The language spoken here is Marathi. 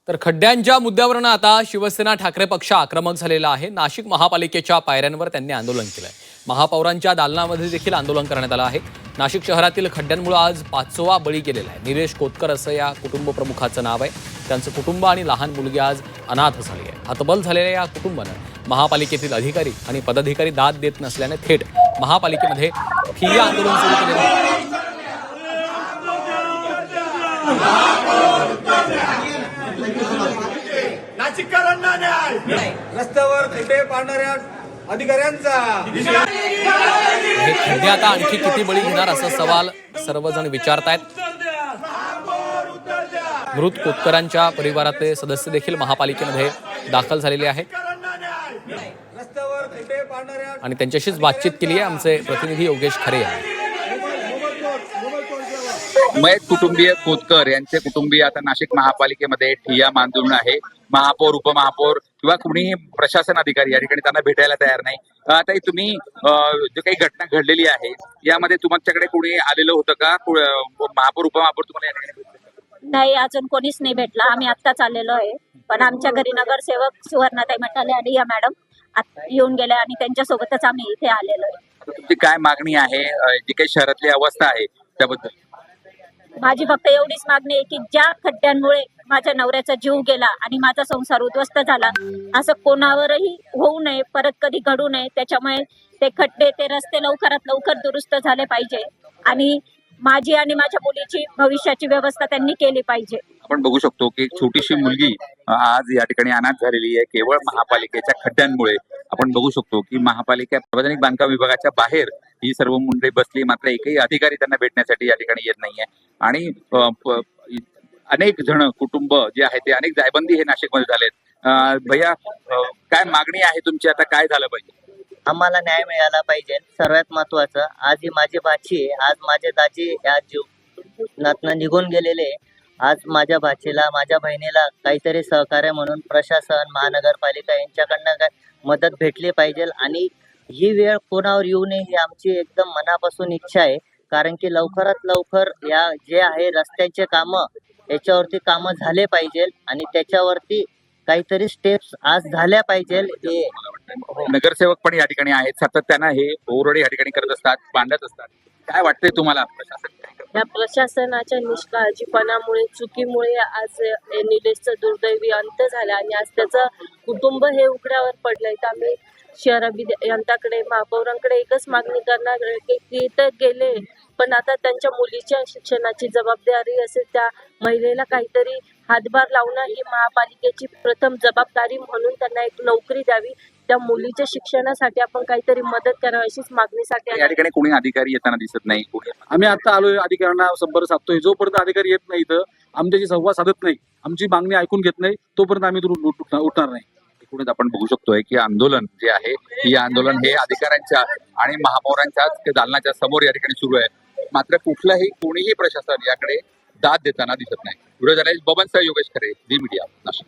तर खड्ड्यांच्या मुद्द्यावरून आता शिवसेना ठाकरे पक्ष आक्रमक झालेला आहे। नाशिक महापालिकेच्या पायऱ्यांवर त्यांनी आंदोलन केलंय। महापौरांच्या दालनामध्ये देखील आंदोलन करण्यात आलं आहे। नाशिक शहरातील खड्ड्यांमुळे आज 5वा बळी गेलेला आहे। निलेश कोतकर असं या कुटुंब प्रमुखाचं नाव आहे। त्यांचं कुटुंब आणि लहान मुलगी आज अनाथ झाली आहे। हतबल झालेल्या या कुटुंबानं महापालिकेतील अधिकारी आणि पदाधिकारी दाद देत नसल्याने थेट महापालिकेमध्ये ठिय्या आंदोलन सुरू केले आहे। नाशिककरांना न्याय, रस्त्यावर खड्डे पाडणाऱ्या अधिकाऱ्यांचा हे खड्डे आता आणखी किती बळी घेणार असा सवाल सर्वजण विचारतायत। मृत कोतकरांच्या परिवारातले सदस्य देखील महापालिकेमध्ये दाखल झालेले आहेत आणि त्यांच्याशीच बातचीत केली आहे आमचे प्रतिनिधी योगेश खरे यांनी। मयत कुटुंबीय कोतकर यांचे कुटुंबीय आता नाशिक महापालिकेमध्ये ठिय्या बांधून आहे। महापौर, उपमहापौर किंवा कुणीही प्रशासन अधिकारी या ठिकाणी त्यांना भेटायला तयार नाही। आता तुम्ही जो काही घटना घडलेली आहे यामध्ये तुमच्याकडे कोणी आलेलं होतं का? महापौर, उपमहापौर तुम्हाला या ठिकाणी भेटले? नाही, अजून कोणीच नाही भेटला। आम्ही आत्ताच आलेलो आहे, पण आमच्या घरी नगरसेवक सुवर्णाताई मटाले आणि या मॅडम येऊन गेल्या आणि त्यांच्यासोबतच आम्ही इथे आलेलो आहे। तुमची काय मागणी आहे? जी काही शहरातली अवस्था आहे त्याबद्दल माझी फक्त एवढीच मागणी आहे की ज्या खड्ड्यांमुळे माझ्या नवऱ्याचा जीव गेला आणि माझा संसार उद्ध्वस्त झाला, असं कोणावरही होऊ नये, परत कधी घडू नये। त्याच्यामुळे ते खड्डे, ते रस्ते लवकरात लवकर दुरुस्त झाले पाहिजे आणि माझी आणि माझ्या मुलीची भविष्याची व्यवस्था त्यांनी केली पाहिजे। आपण बघू शकतो की एक छोटीशी मुलगी आज या ठिकाणी अनाथ झालेली आहे केवळ महापालिकेच्या खड्ड्यांमुळे। आपण बघू शकतो की महापालिका सार्वजनिक बांधकाम विभागाच्या बाहेर ही सर्व मंडळी बसली, मात्र एकही अधिकारी त्यांना भेटण्यासाठी या ठिकाणी येत नाहीये आणि अनेक जण कुटुंब जे आहे ते अनेक जायबंदी हे नाशिकमध्ये झालेत। भैया, काय मागणी आहे तुमची? आता काय झालं पाहिजे? आम्हाला न्याय मिळाला पाहिजे। सर्वात महत्वाचं, आज ही माझी भाची आहे, आज माझे दाजी या जीवनातनं निघून गेलेले। आज माझ्या भाचीला, माझ्या बहिणीला काहीतरी सहकार्य म्हणून प्रशासन, महानगरपालिका यांच्याकडनं काय मदत भेटली पाहिजे आणि ही वेळ कोणावर येऊ नये ही आमची एकदम मनापासून इच्छा आहे। कारण की लवकरात लवकर या जे आहे रस्त्यांचे कामं, याच्यावरती कामं झाले पाहिजे आणि त्याच्यावरती काहीतरी स्टेप्स आज झाल्या पाहिजे। नगरसेवक पण या ठिकाणी आहेत, सातत्यानं हे ओरडे या ठिकाणी करत असतात, भांडत असतात। काय वाटतंय तुम्हाला? या प्रशासनाच्या निष्काळजीपणामुळे, चुकीमुळे आज निलेशचं दुर्दैवी अंत झाला आणि आज त्याचं कुटुंब हे उघड्यावर पडलंय। तर आम्ही शहर अभियंत्याकडे, महापौरांकडे एकच मागणी करणार की तर गेले, पण आता त्यांच्या मुलीच्या शिक्षणाची जबाबदारी असेल, त्या महिलेला काहीतरी हातभार लावणं ही महापालिकेची प्रथम जबाबदारी म्हणून त्यांना एक नोकरी द्यावी। त्या मुलीच्या शिक्षणासाठी आपण काहीतरी मदत करावी अशीच मागणीसाठी या ठिकाणी कोणी अधिकारी येताना दिसत नाही। आम्ही आता आलोय, अधिकाऱ्यांना संपर्क साधतोय। जोपर्यंत अधिकारी येत नाही तर आमच्याशी संवाद साधत नाही, आमची मागणी ऐकून घेत नाही, तोपर्यंत आम्ही उठणार नाही। एकूणच आपण बघू शकतोय की आंदोलन जे आहे, हे आंदोलन हे अधिकाऱ्यांच्या आणि महापौरांच्याच दालनाच्या समोर या ठिकाणी सुरू आहे। मात्र कुठलंही कोणीही प्रशासन याकडे दाद देताना दिसत नाही। व्हिडिओ जर्नलिस्ट बबन सह योगेश खरे, झी मीडिया, नाशिक।